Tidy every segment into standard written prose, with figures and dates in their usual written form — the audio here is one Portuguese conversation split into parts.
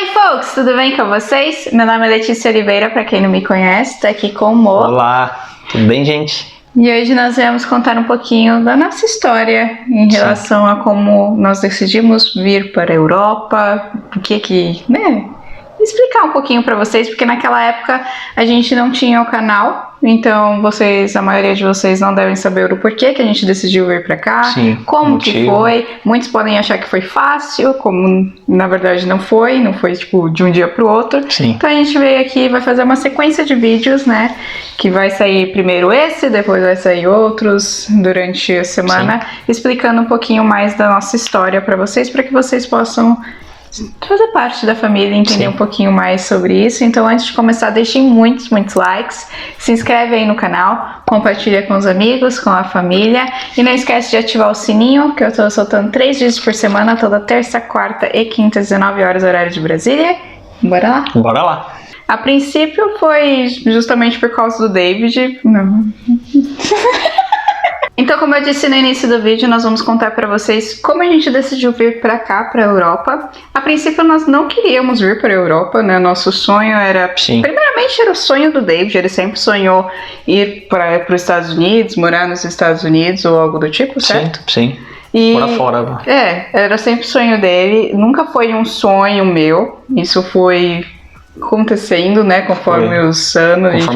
aí, folks, tudo bem com vocês? Meu nome é Letícia Oliveira, para quem não me conhece, tô aqui com o Mo. Olá, tudo bem, gente? E hoje nós viemos contar um pouquinho da nossa história em relação a como nós decidimos vir para a Europa, explicar um pouquinho para vocês, porque naquela época a gente não tinha o canal, então a maioria de vocês não devem saber o porquê que a gente decidiu vir para cá, Sim, como que foi. Muitos podem achar que foi fácil, como na verdade não foi tipo de um dia para o outro. Sim. Então a gente veio aqui e vai fazer uma sequência de vídeos, né, que vai sair primeiro esse, depois vai sair outros durante a semana, explicando um pouquinho mais da nossa história para que vocês possam fazer parte da família e entender um pouquinho mais sobre isso. Então, antes de começar, deixem muitos likes, se inscreve aí no canal, compartilha com os amigos, com a família, e não esquece de ativar o sininho, que eu tô soltando 3 vídeos por semana, toda terça, quarta e quinta, 19 horas, horário de Brasília. Bora lá? Bora lá. A princípio foi justamente por causa do David. Não. Então, como eu disse no início do vídeo, nós vamos contar pra vocês como a gente decidiu vir pra cá, pra Europa. A princípio, nós não queríamos vir pra Europa, né? Nosso sonho era... Sim. Primeiramente, era o sonho do David. Ele sempre sonhou ir para os Estados Unidos, morar nos Estados Unidos ou algo do tipo, certo? Sim. E, Bora fora. Era sempre o sonho dele. Nunca foi um sonho meu. Isso foi acontecendo, né? Conforme os anos.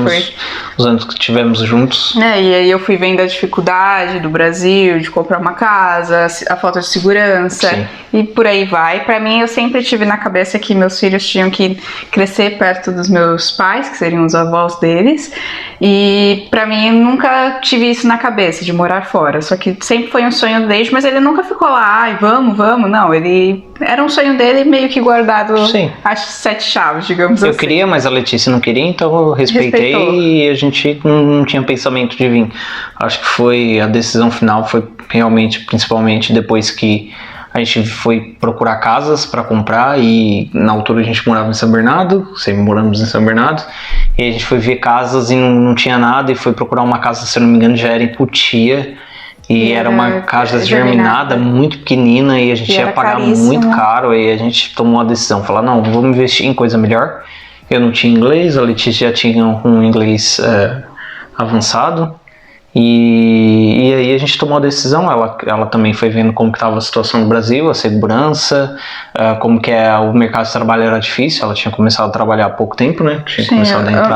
Os anos que tivemos juntos. E aí eu fui vendo a dificuldade do Brasil, de comprar uma casa, a falta de segurança. Sim. E por aí vai. Pra mim, eu sempre tive na cabeça que meus filhos tinham que crescer perto dos meus pais, que seriam os avós deles. E pra mim, eu nunca tive isso na cabeça, de morar fora. Só que sempre foi um sonho dele, mas ele nunca ficou lá, ai, vamos. Não, ele... Era um sonho dele meio que guardado às 7 chaves, digamos assim. Eu queria, mas a Letícia não queria, então eu respeitei. E a gente não tinha pensamento de vir. Acho que a decisão final foi realmente, principalmente depois que a gente foi procurar casas para comprar, e na altura a gente morava em São Bernardo, sempre moramos em São Bernardo, e a gente foi ver casas e não tinha nada, e foi procurar uma casa, se eu não me engano, já era em Cotia. E era uma casa germinada, muito pequenina, e a gente ia pagar muito caro, e a gente tomou a decisão, falar, não, vamos investir em coisa melhor. Eu não tinha inglês, a Letícia já tinha um inglês avançado, e aí a gente tomou a decisão. Ela também foi vendo como que estava a situação no Brasil, a segurança, como que o mercado de trabalho era difícil. Ela tinha começado a trabalhar há pouco tempo, né?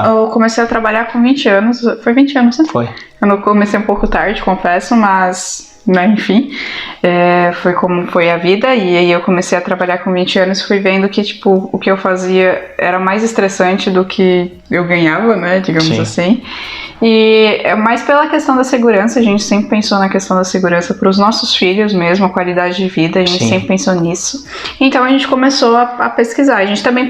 Eu comecei a trabalhar com 20 anos, foi 20 anos, né? Foi. Eu não comecei um pouco tarde, confesso, mas, né, enfim, foi como foi a vida. E aí eu comecei a trabalhar com 20 anos e fui vendo que, tipo, o que eu fazia era mais estressante do que eu ganhava, né, digamos assim. E é mais pela questão da segurança. A gente sempre pensou na questão da segurança para os nossos filhos mesmo, a qualidade de vida, a gente sempre pensou nisso. Então a gente começou a pesquisar. A gente também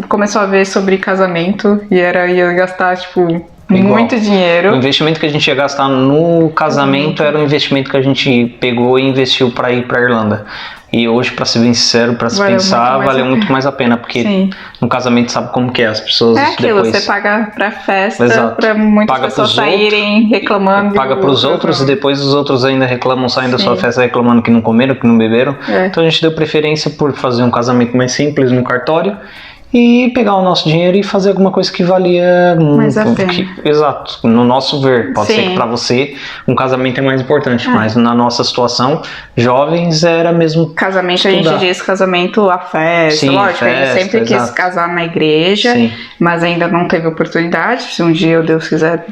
começou a ver sobre casamento, e ia gastar, tipo... muito dinheiro. O investimento que a gente ia gastar no casamento era um investimento que a gente pegou e investiu para ir para Irlanda. E hoje, para ser bem sincero, para se pensar, valeu muito mais a pena, porque no casamento sabe como que é, as pessoas aquilo, depois... Você paga pra festa, para muitas pessoas saírem reclamando. Paga para os outros, e depois os outros ainda reclamam, saindo da sua festa reclamando que não comeram, que não beberam. Então a gente deu preferência por fazer um casamento mais simples no cartório, e pegar o nosso dinheiro e fazer alguma coisa que valia mais a pena. Exato, no nosso ver. Pode ser que para você um casamento é mais importante, mas na nossa situação, jovens, era mesmo casamento. Estudar. A gente diz casamento a festa. Lógico, a gente sempre quis casar na igreja, mas ainda não teve oportunidade. Se um dia, Deus quiser,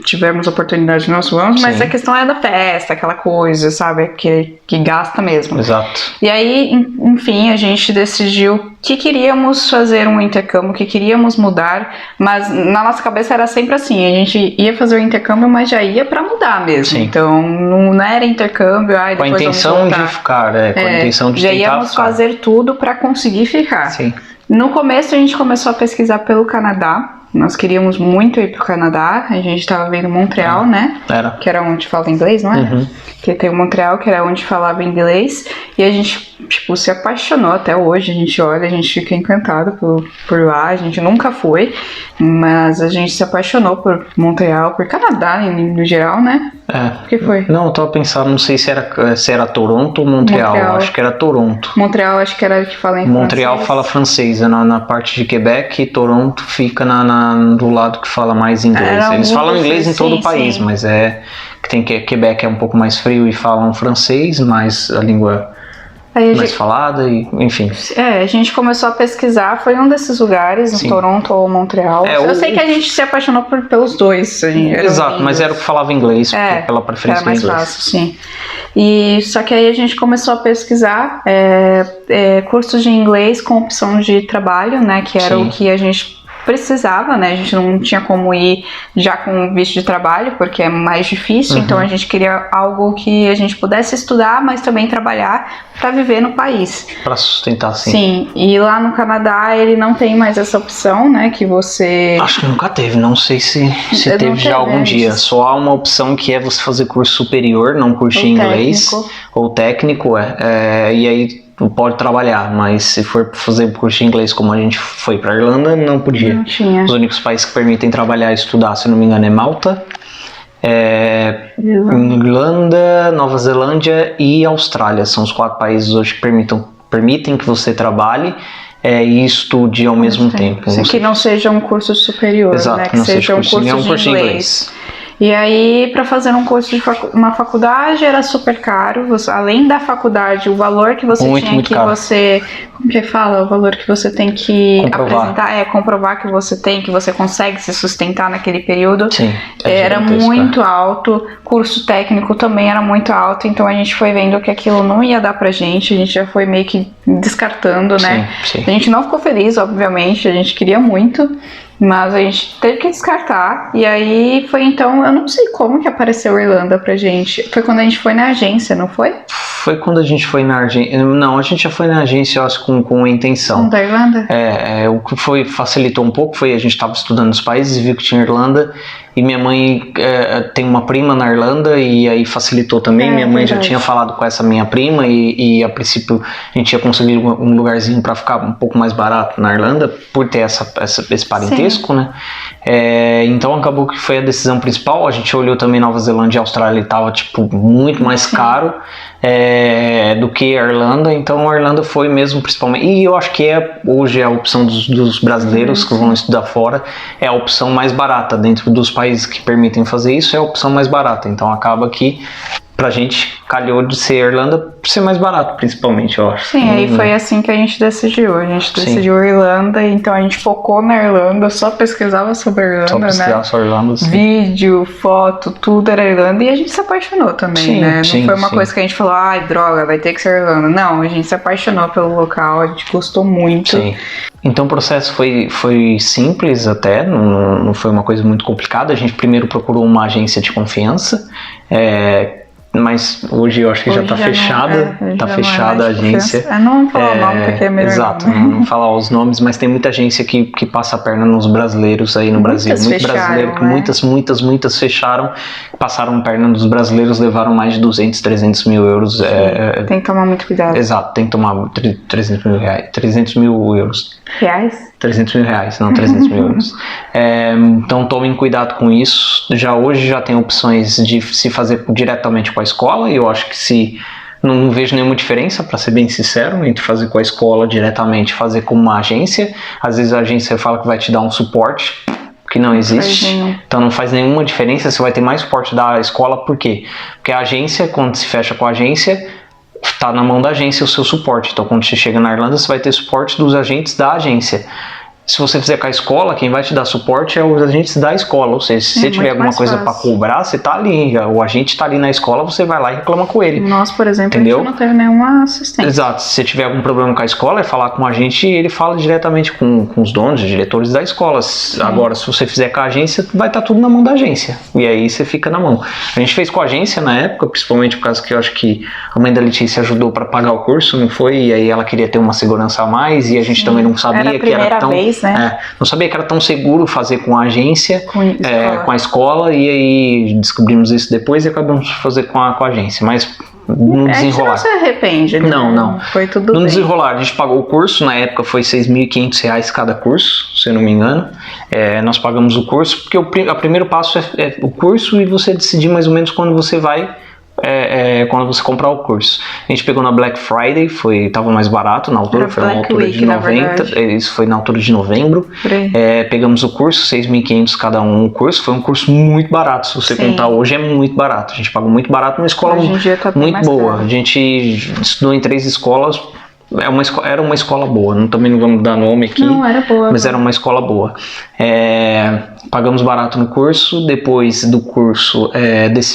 tivermos oportunidade, nós vamos. Mas a questão é da festa, aquela coisa, sabe, que gasta mesmo. Exato. E aí, enfim, a gente decidiu que queríamos fazer um intercâmbio, que queríamos mudar, mas na nossa cabeça era sempre assim, a gente ia fazer o intercâmbio, mas já ia pra mudar mesmo. Então não era intercâmbio, com a intenção de ficar, com a intenção de já íamos fazer tudo pra conseguir ficar. No começo a gente começou a pesquisar pelo Canadá, Nós queríamos muito ir pro Canadá. A gente estava vendo Montreal, né? Que era onde fala inglês, não é? Uhum. Que tem Montreal, que era onde falava inglês. E a gente, tipo, se apaixonou até hoje. A gente olha, a gente fica encantado por lá. A gente nunca foi, mas a gente se apaixonou por Montreal, por Canadá no geral, né? O que foi? Não, eu tava pensando, não sei se era Toronto ou Montreal. Acho que era Toronto. Montreal, acho que era o que fala em Montreal francês. fala francês, na parte de Quebec, e Toronto fica do lado que fala mais inglês. Eles falam inglês em todo o país, mas Quebec é um pouco mais frio e falam francês, mas a língua mais falada, e enfim. A gente começou a pesquisar, foi um desses lugares, em Toronto ou Montreal. Eu sei que a gente se apaixonou pelos dois. Exato, mas era o que falava inglês, pela preferência era mais do inglês. fácil, sim. E só que aí a gente começou a pesquisar cursos de inglês com opção de trabalho, né? Que era o que a gente precisava, né? A gente não tinha como ir já com visto de trabalho, porque é mais difícil, então a gente queria algo que a gente pudesse estudar, mas também trabalhar para viver no país. Para sustentar, sim. Sim, e lá no Canadá ele não tem mais essa opção, né? Que você... Acho que nunca teve, não sei se teve já algum dia. Só há uma opção que é você fazer curso superior, não curso de inglês, ou técnico, e aí pode trabalhar, mas se for fazer curso de inglês como a gente foi para Irlanda, não podia. Não tinha. Os únicos países que permitem trabalhar e estudar, se não me engano, é Malta, Irlanda, Nova Zelândia e Austrália. São os 4 países hoje que permitem que você trabalhe e estude ao mesmo tempo. Que não seja um curso superior, exato, né? Que seja um curso de inglês. E aí, para fazer um curso de uma faculdade era super caro. Além da faculdade, o valor que você tinha que caro. Como que fala? O valor que você tem que comprovar. Comprovar que você consegue se sustentar naquele período. Sim, era muito alto. Curso técnico também era muito alto. Então a gente foi vendo que aquilo não ia dar pra gente. A gente já foi meio que descartando, né? Sim. A gente não ficou feliz, obviamente. A gente queria muito. Mas a gente teve que descartar. E aí foi então, eu não sei como que apareceu Irlanda pra gente. Foi quando a gente foi na agência, não foi? Foi quando a gente foi na agência. Não, a gente já foi na agência, eu acho, com a intenção. Da Irlanda? O que facilitou um pouco foi a gente estava estudando os países e viu que tinha Irlanda. E minha mãe tem uma prima na Irlanda e aí facilitou também. Minha mãe já tinha falado com essa minha prima e a princípio a gente ia conseguir um lugarzinho para ficar um pouco mais barato na Irlanda por ter esse parentesco, né? Então acabou que foi a decisão principal. A gente olhou também Nova Zelândia e Austrália e estava tipo muito mais caro do que a Irlanda. Então a Irlanda foi mesmo principalmente. E eu acho que hoje a opção dos brasileiros que vão estudar fora é a opção mais barata dentro dos países que permitem fazer isso, é a opção mais barata. Então acaba que pra gente calhou de ser Irlanda por ser mais barato, principalmente, eu acho. Sim, aí foi assim que a gente decidiu. A gente decidiu Irlanda, então a gente focou na Irlanda, só pesquisava sobre a Irlanda, sobre Irlanda, sim. Vídeo, foto, tudo era Irlanda, e a gente se apaixonou também, né? Não foi uma coisa que a gente falou, ai, droga, vai ter que ser Irlanda. Não, a gente se apaixonou pelo local, a gente gostou muito. Sim. Então o processo foi simples até, não foi uma coisa muito complicada. A gente primeiro procurou uma agência de confiança, mas hoje eu acho que já está fechada, está fechada a agência. Não vou falar o nome porque é melhor. Exato, não falar os nomes, mas tem muita agência que passa a perna nos brasileiros aí no Brasil. Muito brasileiro, que muitas fecharam, passaram perna nos brasileiros, levaram mais de 200, 300 mil euros. Tem que tomar muito cuidado. Exato, tem que tomar 300 mil euros. Reais? 300 mil reais, não 300 mil euros. Então tomem cuidado com isso. Hoje já tem opções de se fazer diretamente com a escola, e eu acho que não vejo nenhuma diferença, para ser bem sincero, entre fazer com a escola diretamente e fazer com uma agência. Às vezes a agência fala que vai te dar um suporte que não existe, então não faz nenhuma diferença. Você vai ter mais suporte da escola, por quê? Porque a agência, quando se fecha com a agência, está na mão da agência o seu suporte. Então quando você chega na Irlanda, você vai ter suporte dos agentes da agência. Se você fizer com a escola, quem vai te dar suporte é os agentes da escola. Ou seja, se você tiver alguma coisa para cobrar, você tá ali, o agente está ali na escola, você vai lá e reclama com ele. Nós, por exemplo, entendeu? A gente não teve nenhuma assistência. Exato. Se você tiver algum problema com a escola, é falar com o agente e ele fala diretamente com os donos, os diretores da escola. Agora, se você fizer com a agência, vai estar tudo na mão da agência. E aí você fica na mão. A gente fez com a agência na época, principalmente por causa que eu acho que a mãe da Letícia ajudou para pagar o curso, não foi? E aí ela queria ter uma segurança a mais e a gente também não sabia que era tão... fez, né? Não sabia que era tão seguro fazer com a agência, Com a escola, e aí descobrimos isso depois e acabamos de fazer com a agência, mas não desenrolar. Não se arrepende, né? Não. Foi tudo não bem. desenrolar, a gente pagou o curso, na época foi R$6.500 cada curso, se eu não me engano. Nós pagamos o curso, porque o primeiro passo é o curso e você decidir mais ou menos quando você vai, quando você comprar o curso. A gente pegou na Black Friday, tava mais barato na altura, foi na altura de 90, isso foi na altura de novembro. Pegamos o curso, R$6.500 cada um o curso, foi um curso muito barato, se você contar hoje é muito barato, a gente pagou muito barato numa escola muito boa, caro. A gente estudou em 3 escolas, era uma escola boa, também não vamos dar nome aqui, não, era boa, mas era uma escola boa. Pagamos barato no curso, depois do curso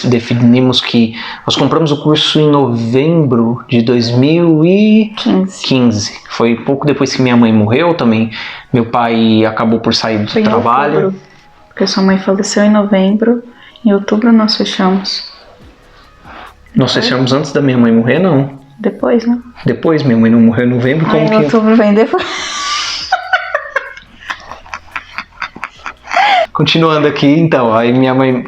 definimos que nós compramos o curso em novembro de 2015. Foi pouco depois que minha mãe morreu também, meu pai acabou por sair do trabalho. Outubro, porque sua mãe faleceu em novembro, em outubro nós fechamos. Nós fechamos antes da minha mãe morrer, não? Depois, né? Depois, minha mãe não morreu em novembro, como que... outubro vem depois. Continuando aqui, então, aí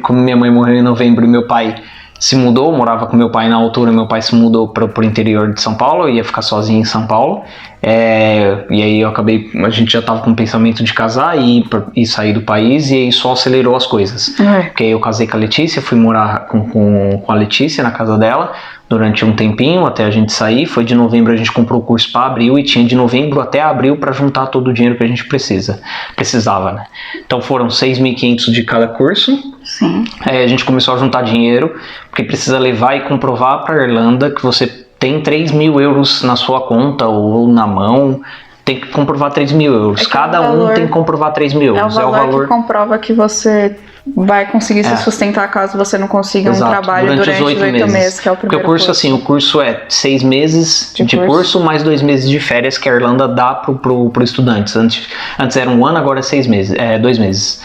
como minha mãe morreu em novembro e meu pai se mudou, morava com meu pai na altura, meu pai se mudou para o interior de São Paulo, eu ia ficar sozinho em São Paulo, e aí a gente já estava com o pensamento de casar e sair do país, e aí só acelerou as coisas. Porque aí eu casei com a Letícia, fui morar com a Letícia na casa dela, durante um tempinho até a gente sair. Foi de novembro, a gente comprou o curso para abril e tinha de novembro até abril para juntar todo o dinheiro que a gente precisava, né? Então foram 6.500 de cada curso. Sim. A gente começou a juntar dinheiro, porque precisa levar e comprovar para a Irlanda que você tem 3.000 euros na sua conta ou na mão. Tem que comprovar 3.000 euros. Cada um tem que comprovar 3.000 euros. É o valor que comprova que você vai conseguir se sustentar caso você não consiga um trabalho durante os 8 meses, que é o primeiro Porque o curso, assim, o curso é 6 meses de curso mais 2 meses de férias que a Irlanda dá pro estudante. Antes era 1 ano, agora é 6 meses, 2 meses.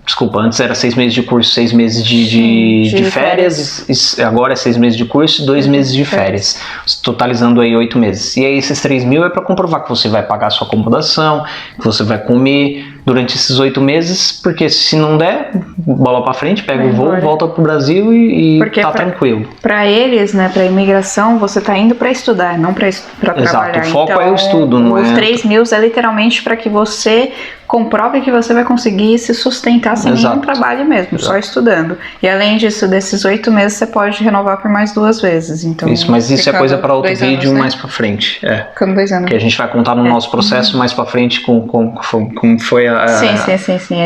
Desculpa, antes era 6 meses de curso, 6 meses de férias, agora é 6 meses de curso e 2 meses de férias, totalizando aí 8 meses. E aí esses 3.000 é para comprovar que você vai pagar a sua acomodação, que você vai comer durante esses 8 meses, porque se não der, bola para frente, pega o voo, volta pro Brasil e tá tranquilo. Para eles, né, para imigração, você tá indo para estudar, não para trabalhar. Exato, o foco então, é o estudo, não os 3.000 é literalmente para que você comprove que você vai conseguir se sustentar sem nenhum trabalho mesmo, só estudando. E além disso, desses 8 meses, você pode renovar por mais 2 vezes. Então, mas isso é coisa para outro vídeo, né? Mais para frente. Ficando 2 anos. Que a gente vai contar no nosso processo mais para frente como foi a sim. A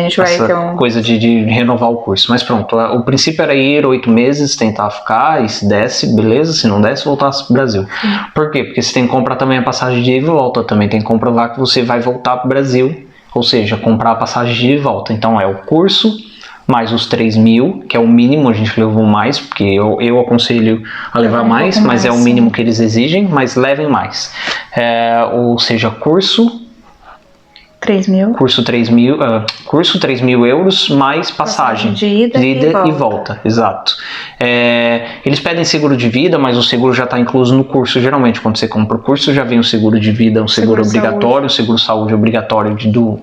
gente vai essa coisa de renovar o curso. Mas pronto, o princípio era ir 8 meses, tentar ficar, e se desse, beleza, se não desse, voltasse pro Brasil. Por quê? Porque você tem que comprar também a passagem de ida e volta, também tem que comprovar que você vai voltar pro Brasil. Ou seja, comprar a passagem de volta. Então é o curso, mais os 3.000, que é o mínimo, a gente levou mais, porque eu aconselho a levar mais, mas é o mínimo que eles exigem, mas levem mais. Ou seja, curso... 3.000. Curso 3.000 euros mais passagem de ida e volta. Exato. Eles pedem seguro de vida, mas o seguro já está incluso no curso. Geralmente, quando você compra o curso, já vem o seguro de vida, um seguro obrigatório, o seguro saúde obrigatório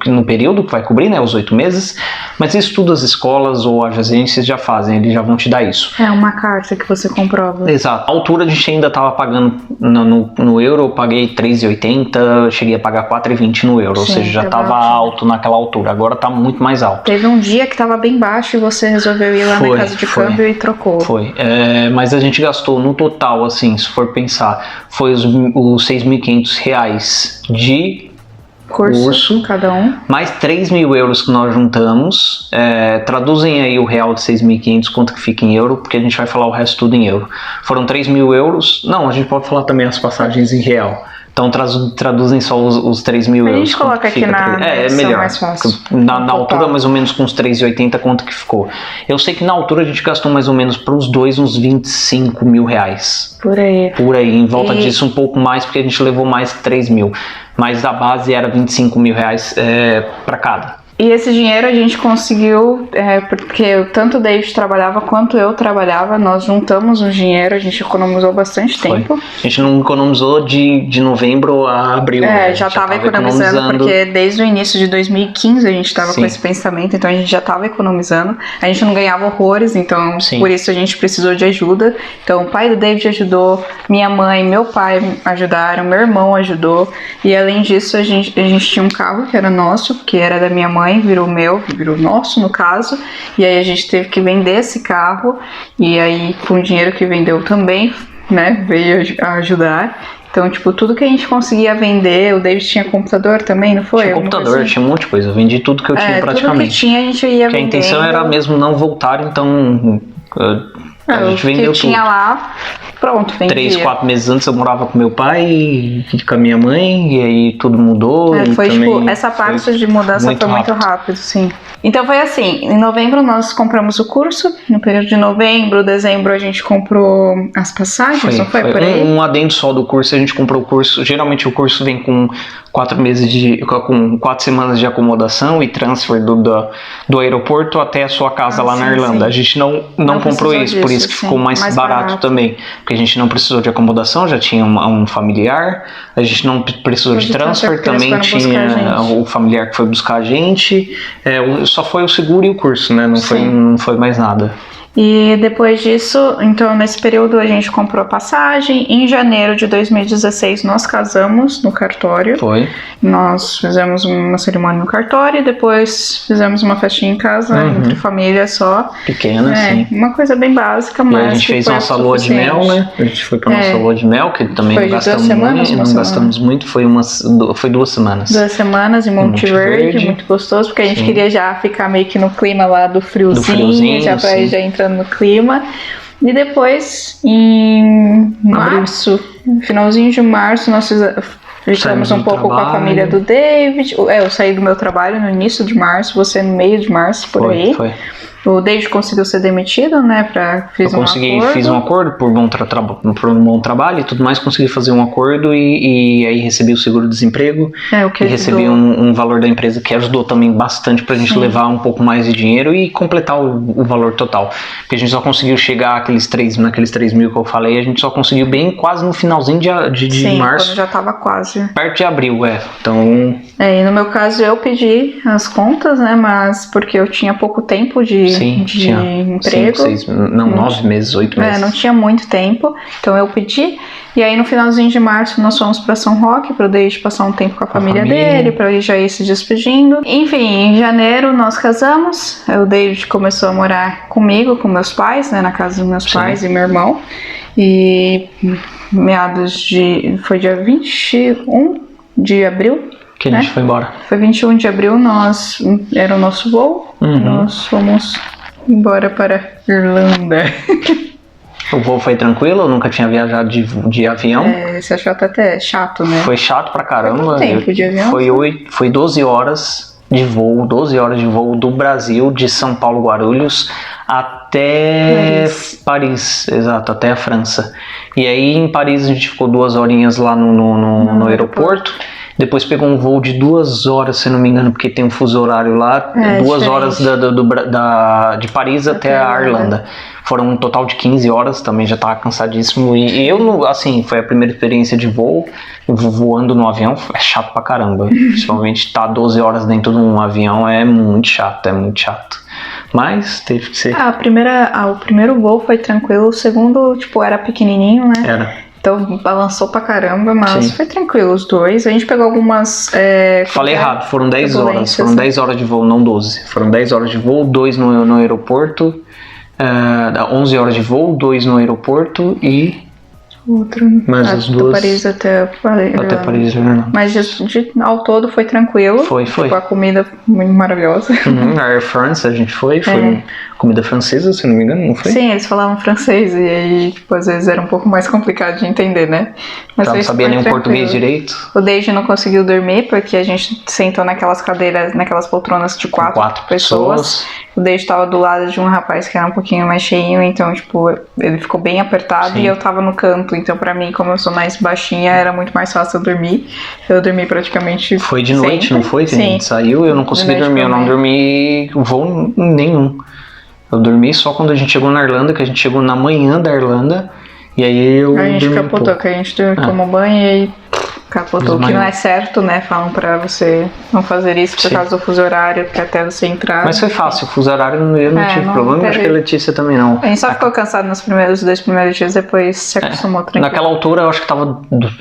no período que vai cobrir, né, os 8 meses. Mas isso tudo as escolas ou as agências já fazem, eles já vão te dar isso. É uma carta que você comprova. Exato. A altura a gente ainda estava pagando no euro, eu paguei 3,80, cheguei a pagar 4,20 no euro, ou seja, já estava alto naquela altura, agora está muito mais alto. Teve um dia que estava bem baixo e você resolveu ir lá na casa de câmbio e trocou. Foi, mas a gente gastou no total, assim, se for pensar, foi os R$6.500 de curso, cada um, mais 3.000 euros que nós juntamos. Traduzem aí o real de 6.500, quanto que fica em euro, porque a gente vai falar o resto tudo em euro. Foram 3.000 euros, não, a gente pode falar também as passagens em real. Então traduzem só os 3.000 euros. A gente coloca aqui é melhor. Mais fácil. Na altura, mais ou menos com uns 3,80, quanto que ficou? Eu sei que na altura a gente gastou mais ou menos para os dois uns 25 mil reais. Por aí. Em volta disso um pouco mais, porque a gente levou mais que 3.000. Mas a base era 25 mil reais para cada. E esse dinheiro a gente conseguiu, porque tanto o David trabalhava quanto eu trabalhava, nós juntamos um dinheiro, a gente economizou bastante tempo. A gente não economizou de novembro a abril. Já estava economizando, porque desde o início de 2015 a gente estava com esse pensamento, então a gente já estava economizando. A gente não ganhava horrores, então por isso a gente precisou de ajuda. Então o pai do David ajudou, minha mãe, meu pai ajudaram, meu irmão ajudou. E além disso, a gente tinha um carro que era nosso, que era da minha mãe, virou nosso no caso, e aí a gente teve que vender esse carro, e aí com o dinheiro que vendeu também, né, veio a ajudar. Então, tipo, tudo que a gente conseguia vender, o David tinha computador também, não foi? Tinha computador, tinha um monte de coisa, eu vendi tudo que eu tinha praticamente. Tudo que tinha a gente ia vendendo. A intenção era mesmo não voltar, então a gente vendeu tudo. Tinha lá, pronto, vendia. 3, 4 meses antes eu morava com meu pai e com a minha mãe, e aí tudo mudou. Foi tipo, essa parte de mudança foi muito rápido, sim. Então foi assim, em novembro nós compramos o curso, no período de novembro, dezembro a gente comprou as passagens, não foi por aí? Um adendo só do curso, a gente comprou o curso, geralmente o curso vem com 4 semanas de acomodação e transfer do aeroporto até a sua casa lá na Irlanda. A gente não comprou isso, por isso que ficou mais barato também, porque a gente não preçou de acomodação, já tinha um familiar, a gente não precisou de transfer, também tinha o familiar que foi buscar a gente, só foi o seguro e o curso, né? Não foi mais nada. E depois disso, então nesse período a gente comprou a passagem. Em janeiro de 2016 nós casamos no cartório. Foi. Nós fizemos uma cerimônia no cartório e depois fizemos uma festinha em casa, entre família só. Pequena, sim. Uma coisa bem básica, mas. E a gente fez nossa lua de mel, né? A gente foi pra nossa lua de mel, que também não gastamos muito. Foi 2 semanas. 2 semanas em Monte Verde, muito gostoso, porque a gente queria já ficar meio que no clima lá do friozinho já pra já entrar no clima. E depois em março, finalzinho de março, nós ficamos um pouco com a família do David. Eu saí do meu trabalho no início de março, você no meio de março, por aí. O David conseguiu ser demitido, né? Fiz um acordo por um bom trabalho e tudo mais, consegui fazer um acordo e aí recebi o seguro-desemprego e recebi um valor da empresa que ajudou também bastante pra gente levar um pouco mais de dinheiro e completar o valor total. Porque a gente só conseguiu chegar naqueles 3 mil que eu falei, a gente só conseguiu bem quase no finalzinho de março. Quando já tava quase. Perto de abril, Então... E no meu caso eu pedi as contas, né? Mas porque eu tinha pouco tempo de emprego. 9 meses, 8 meses. Não tinha muito tempo, então eu pedi. E aí no finalzinho de março nós fomos pra São Roque, para o David passar um tempo com a família dele, para ele já ir se despedindo. Enfim, em janeiro nós casamos, o David começou a morar comigo, com meus pais, né, na casa dos meus pais e meu irmão. E foi dia 21 de abril. Que a gente foi embora. Foi 21 de abril, era o nosso voo. Nós fomos embora para Irlanda. O voo foi tranquilo, eu nunca tinha viajado de avião. Você achou até chato, né? Foi chato pra caramba. Quanto tempo de avião? Foi 12 horas de voo do Brasil, de São Paulo, Guarulhos, até Paris, exato, até a França. E aí em Paris a gente ficou 2 horinhas lá no aeroporto. Depois pegou um voo de 2 horas, se não me engano, porque tem um fuso horário lá. 2 horas de Paris até a Irlanda. Foram um total de 15 horas, também já estava cansadíssimo. E eu, assim, foi a primeira experiência de voo. Voando no avião é chato pra caramba. Principalmente estar 12 horas dentro de um avião é muito chato, Mas teve que ser. O primeiro voo foi tranquilo, o segundo, era pequenininho, né? Era. Então balançou pra caramba, mas foi tranquilo os 2. A gente pegou algumas... Falei errado, foram 10 horas. Foram 10 horas de voo, não 12. Foram 10 horas de voo, 2 no aeroporto. 11 horas de voo, 2 no aeroporto e... Mais as 2. Paris até Paris, Irlanda. Mas ao todo foi tranquilo. Foi. A comida muito maravilhosa. A Air France a gente foi comida francesa, se não me engano, não foi? Sim, eles falavam francês e aí, tipo, às vezes era um pouco mais complicado de entender, né? Mas Ela não sabia nem o português tranquilo. direito. O Deiji não conseguiu dormir porque a gente sentou naquelas cadeiras, naquelas poltronas de quatro pessoas. O Deiji tava do lado de um rapaz que era um pouquinho mais cheinho, então, tipo, ele ficou bem apertado. Sim. E eu tava no canto, então pra mim, como eu sou mais baixinha, era muito mais fácil eu dormir. Eu dormi praticamente Foi de noite, sempre. não foi? Que a gente saiu, eu não consegui dormir, eu não dormi voo nenhum. Eu dormi só quando a gente chegou na Irlanda, que a gente chegou na manhã da Irlanda, e aí eu a gente dormi capotou, que a gente tomou banho e aí capotou, que não é certo, né? Falam pra você não fazer isso por causa do fuso horário, que até você entrar. Mas foi fácil, o fuso horário eu não tive problema, acho que a Letícia também não. A gente só ficou cansado nos dois primeiros dias, depois se acostumou tranquilo. Naquela altura eu acho que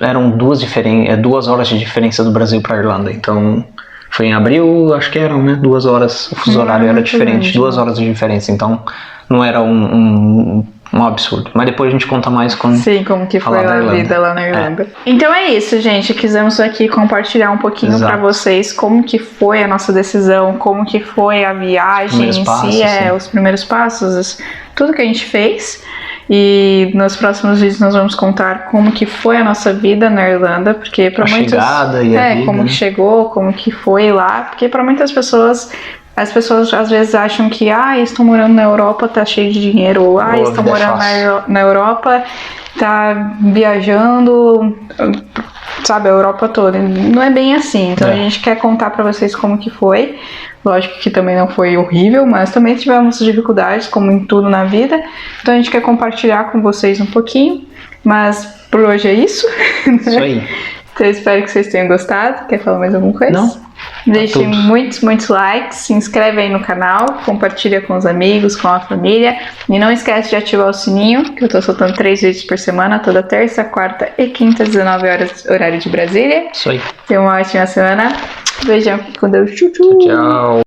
eram 2 horas de diferença do Brasil pra Irlanda, então foi em abril, acho que eram, né? 2 horas, o fuso horário era diferente, 2 horas de diferença, então não era um absurdo. Mas depois a gente conta mais quando como que foi a vida lá na Irlanda. Então é isso, gente. Quisemos aqui compartilhar um pouquinho pra vocês como que foi a nossa decisão, como que foi a viagem em si, os primeiros passos, tudo que a gente fez. E nos próximos vídeos nós vamos contar como que foi a nossa vida na Irlanda, porque para muitos chegada e a vida, como que chegou, como que foi lá, porque para muitas pessoas as pessoas às vezes acham que estão morando na Europa, tá cheio de dinheiro, ou estão morando na Europa, tá viajando, sabe, a Europa toda. Não é bem assim. Então a gente quer contar pra vocês como que foi. Lógico que também não foi horrível, mas também tivemos dificuldades, como em tudo na vida. Então a gente quer compartilhar com vocês um pouquinho. Mas por hoje é isso. Isso aí. Então eu espero que vocês tenham gostado. Quer falar mais alguma coisa? Não. Deixem muitos likes, se inscreve aí no canal, compartilha com os amigos, com a família. E não esquece de ativar o sininho, que eu tô soltando 3 vídeos por semana, toda terça, quarta e quinta, 19 horas, horário de Brasília. Isso aí. Tenha uma ótima semana. Beijão, fique com Deus. Tchau. Tchau.